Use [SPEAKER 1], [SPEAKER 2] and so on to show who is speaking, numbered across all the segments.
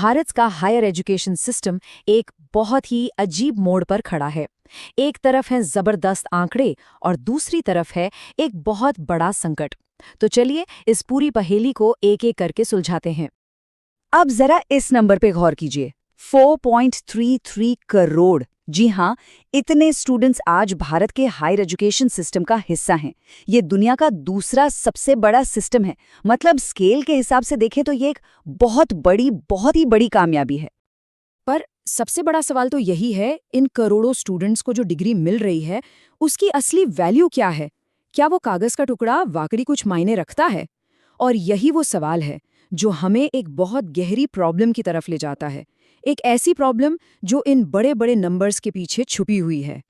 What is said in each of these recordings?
[SPEAKER 1] भारत का higher education system एक बहुत ही अजीब मोड़ पर खड़ा है। एक तरफ है जबरदस्त आंकड़े और दूसरी तरफ है एक बहुत बड़ा संकट। तो चलिए इस पूरी पहेली को एक एक करके सुलझाते हैं। अब जरा इस नंबर पे गौर कीजिए, 4.33 करोड़। जी हाँ, इतने स्टूडेंट्स आज भारत के हायर एजुकेशन सिस्टम का हिस्सा हैं। ये दुनिया का दूसरा सबसे बड़ा सिस्टम है। मतलब स्केल के हिसाब से देखें तो ये एक बहुत ही बड़ी कामयाबी है। पर सबसे बड़ा सवाल तो यही है, इन करोड़ों स्टूडेंट्स को जो डिग्री मिल रही है उसकी असली वैल्यू क्या है? क्या वो कागज का टुकड़ा वाकई कुछ मायने रखता है? और यही वो सवाल है जो हमें एक बहुत गहरी प्रॉब्लम की तरफ ले जाता है। एक ऐसी प्रॉब्लम जो इन बड़े बड़े नंबर्स के पीछे छुपी हुई है।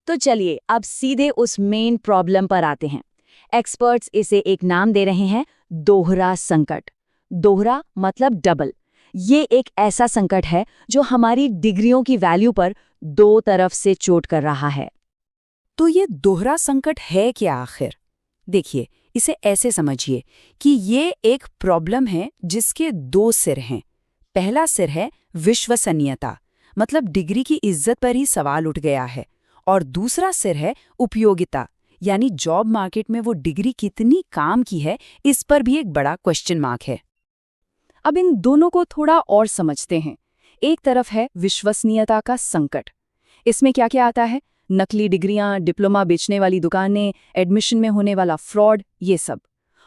[SPEAKER 2] तो चलिए अब सीधे उस मेन प्रॉब्लम पर आते हैं। एक्सपर्ट्स इसे एक नाम दे रहे हैं, दोहरा संकट। दोहरा मतलब डबल। ये एक ऐसा संकट है जो हमारी डिग्रियों की वैल्यू पर दो तरफ से चोट कर रहा है।
[SPEAKER 1] तो ये दोहरा संकट है क्या आखिर? देखिए, इसे ऐसे समझिए कि ये एक प्रॉब्लम है जिसके दो सिर हैं। पहला सिर है विश्वसनीयता, मतलब डिग्री की इज्जत पर ही सवाल उठ गया है। और दूसरा सिर है उपयोगिता, यानी जॉब मार्केट में वो डिग्री कितनी काम की है, इस पर भी एक बड़ा क्वेश्चन मार्क है। अब इन दोनों को थोड़ा और समझते हैं। एक तरफ है विश्वसनीयता का संकट। इसमें क्या क्या आता है? नकली डिग्रियां, डिप्लोमा बेचने वाली दुकानें, एडमिशन में होने वाला फ्रॉड, ये सब।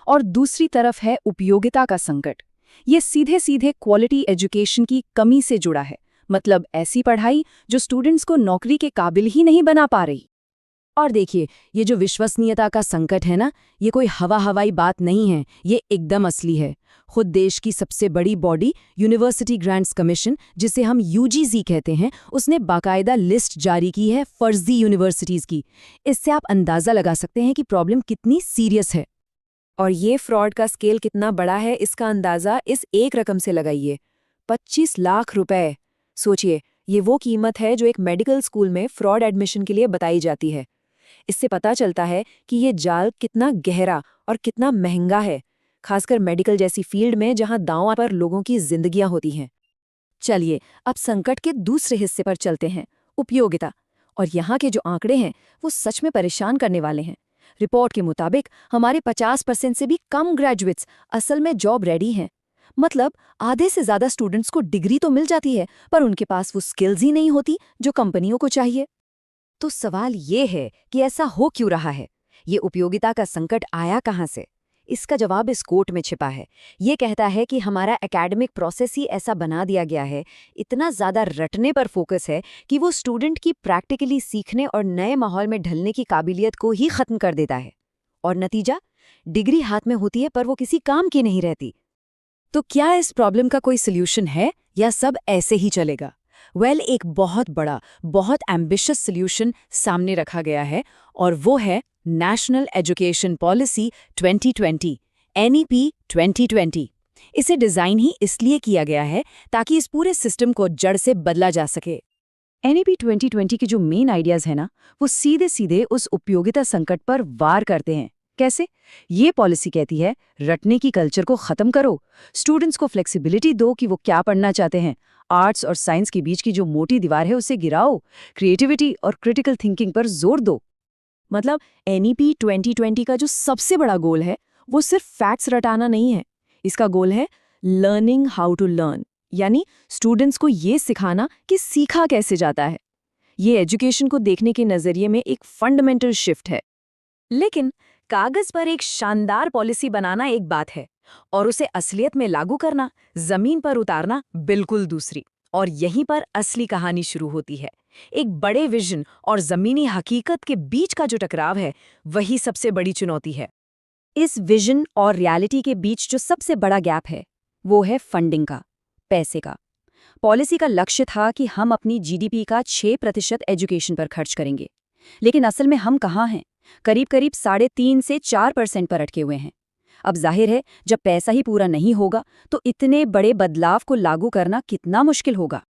[SPEAKER 1] और दूसरी तरफ है उपयोगिता का संकट। ये सीधे सीधे क्वालिटी एजुकेशन की कमी से जुड़ा है। मतलब ऐसी पढ़ाई जो स्टूडेंट्स को नौकरी के काबिल ही नहीं बना पा रही। और देखिए, ये जो विश्वसनीयता का संकट है ना, ये कोई हवाई बात नहीं है, ये एकदम असली है। खुद देश की सबसे बड़ी बॉडी यूनिवर्सिटी ग्रांट्स कमीशन, जिसे हम यूजीसी कहते हैं, उसने बाकायदा लिस्ट जारी की है फर्जी यूनिवर्सिटीज की। इससे आप अंदाजा लगा सकते हैं कि प्रॉब्लम कितनी सीरियस है। और ये फ्रॉड का स्केल कितना बड़ा है, इसका अंदाजा इस एक रकम से लगाइए, 25 लाख रुपए। सोचिए, ये वो कीमत है जो एक मेडिकल स्कूल में फ्रॉड एडमिशन के लिए बताई जाती है। इससे पता चलता है कि ये जाल कितना गहरा और कितना महंगा है, खासकर मेडिकल जैसी फील्ड में जहां दांव पर लोगों की जिंदगियां होती हैं। चलिए अब संकट के दूसरे हिस्से पर चलते हैं, उपयोगिता। और यहाँ के जो आंकड़े हैं वो सच में परेशान करने वाले हैं। रिपोर्ट के मुताबिक हमारे 50% से भी कम ग्रेजुएट्स असल में जॉब रेडी हैं। मतलब आधे से ज्यादा स्टूडेंट्स को डिग्री तो मिल जाती है, पर उनके पास वो स्किल्स ही नहीं होती जो कंपनियों को चाहिए। तो सवाल ये है कि ऐसा हो क्यों रहा है? ये उपयोगिता का संकट आया कहाँ से? इसका जवाब इस कोट में छिपा है। ये कहता है कि हमारा एकेडमिक प्रोसेस ही ऐसा बना दिया गया है, इतना ज़्यादा रटने पर फोकस है कि वो स्टूडेंट की प्रैक्टिकली सीखने और नए माहौल में ढलने की काबिलियत को ही ख़त्म कर देता है। और नतीजा, डिग्री हाथ में होती है पर वो किसी काम की नहीं रहती। तो क्या इस प्रॉब्लम का कोई सोल्यूशन है या सब ऐसे ही चलेगा? एक बहुत बड़ा, बहुत एम्बिशियस सोल्यूशन सामने रखा गया है, और वो है नेशनल एजुकेशन पॉलिसी 2020, NEP 2020। इसे डिज़ाइन ही इसलिए किया गया है ताकि इस पूरे सिस्टम को जड़ से बदला जा सके। NEP 2020 के जो मेन आइडियाज़ हैं ना, वो सीधे सीधे उस उपयोगिता संकट पर वार करते हैं। कैसे? ये पॉलिसी कहती है, रटने की कल्चर को खत्म करो, स्टूडेंट्स को फ्लेक्सिबिलिटी दो कि वो क्या पढ़ना चाहते हैं। आर्ट्स और साइंस के बीच की जो मोटी दीवार है उसे गिराओ, क्रिएटिविटी और क्रिटिकल थिंकिंग पर जोर दो। मतलब NEP 2020 का जो सबसे बड़ा गोल है वो सिर्फ फैक्ट्स रटाना नहीं है। इसका गोल है लर्निंग हाउ टू लर्न, यानी स्टूडेंट्स को ये सिखाना कि सीखा कैसे जाता है। ये एजुकेशन को देखने के नजरिए में एक फंडामेंटल शिफ्ट है। लेकिन कागज पर एक शानदार पॉलिसी बनाना एक बात है, और उसे असलियत में लागू करना, जमीन पर उतारना बिल्कुल दूसरी। और यहीं पर असली कहानी शुरू होती है। एक बड़े विजन और जमीनी हकीकत के बीच का जो टकराव है, वही सबसे बड़ी चुनौती है। इस विजन और रियलिटी के बीच जो सबसे बड़ा गैप है, वो है फंडिंग का, पैसे का। पॉलिसी का लक्ष्य था कि हम अपनी GDP का 6% एजुकेशन पर खर्च करेंगे, लेकिन असल में हम कहाँ हैं? करीब 3.5 से 4% पर अटके हुए हैं। अब जाहिर है, जब पैसा ही पूरा नहीं होगा तो इतने बड़े बदलाव को लागू करना कितना मुश्किल होगा।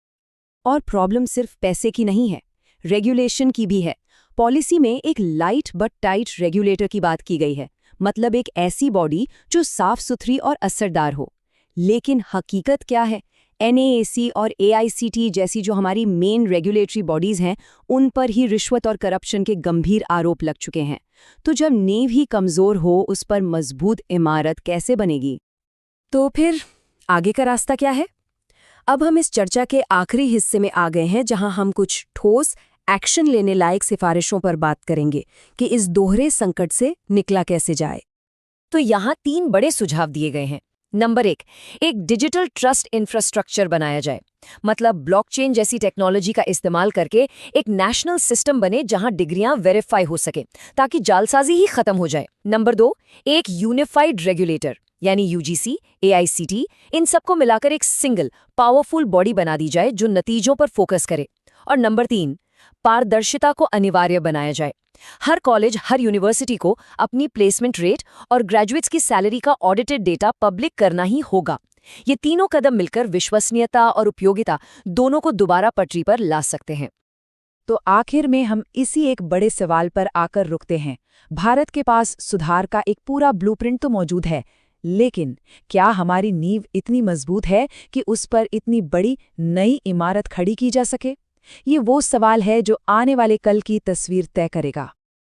[SPEAKER 1] और प्रॉब्लम सिर्फ पैसे की नहीं है, रेगुलेशन की भी है। पॉलिसी में एक लाइट बट टाइट रेगुलेटर की बात की गई है, मतलब एक ऐसी बॉडी जो साफ सुथरी और असरदार हो। लेकिन हकीकत क्या है?
[SPEAKER 2] NAAC और AICTE जैसी जो हमारी मेन रेगुलेटरी बॉडीज हैं, उन पर ही रिश्वत और करप्शन के गंभीर आरोप लग चुके हैं। तो जब नींव ही कमज़ोर हो, उस पर मजबूत इमारत कैसे बनेगी?
[SPEAKER 1] तो फिर आगे का रास्ता क्या है? अब हम इस चर्चा के आखिरी हिस्से में आ गए हैं, जहां हम कुछ ठोस एक्शन लेने लायक सिफारिशों पर बात करेंगे कि इस दोहरे संकट से निकला कैसे जाए।
[SPEAKER 2] तो यहाँ 3 बड़े सुझाव दिए गए हैं। नंबर 1, एक डिजिटल ट्रस्ट इंफ्रास्ट्रक्चर बनाया जाए। मतलब ब्लॉकचेन जैसी टेक्नोलॉजी का इस्तेमाल करके एक नेशनल सिस्टम बने जहां डिग्रियां वेरीफाई हो सके, ताकि जालसाजी ही खत्म हो जाए। नंबर 2, एक यूनिफाइड रेगुलेटर यानी UGC, AICTE, इन सबको मिलाकर एक सिंगल पावरफुल बॉडी बना दी जाए जो नतीजों पर फोकस करे। और नंबर 3, पारदर्शिता को अनिवार्य बनाया जाए। हर कॉलेज, हर यूनिवर्सिटी को अपनी प्लेसमेंट रेट और ग्रेजुएट्स की सैलरी का ऑडिटेड डेटा पब्लिक करना ही होगा। ये तीनों कदम मिलकर विश्वसनीयता और उपयोगिता दोनों को दोबारा पटरी पर ला सकते हैं।
[SPEAKER 1] तो आखिर में हम इसी एक बड़े सवाल पर आकर रुकते हैं। भारत के पास सुधार का एक पूरा ब्लूप्रिंट तो मौजूद है, लेकिन क्या हमारी नींव इतनी मजबूत है कि उस पर इतनी बड़ी नई इमारत खड़ी की जा सके? ये वो सवाल है जो आने वाले कल की तस्वीर तय करेगा।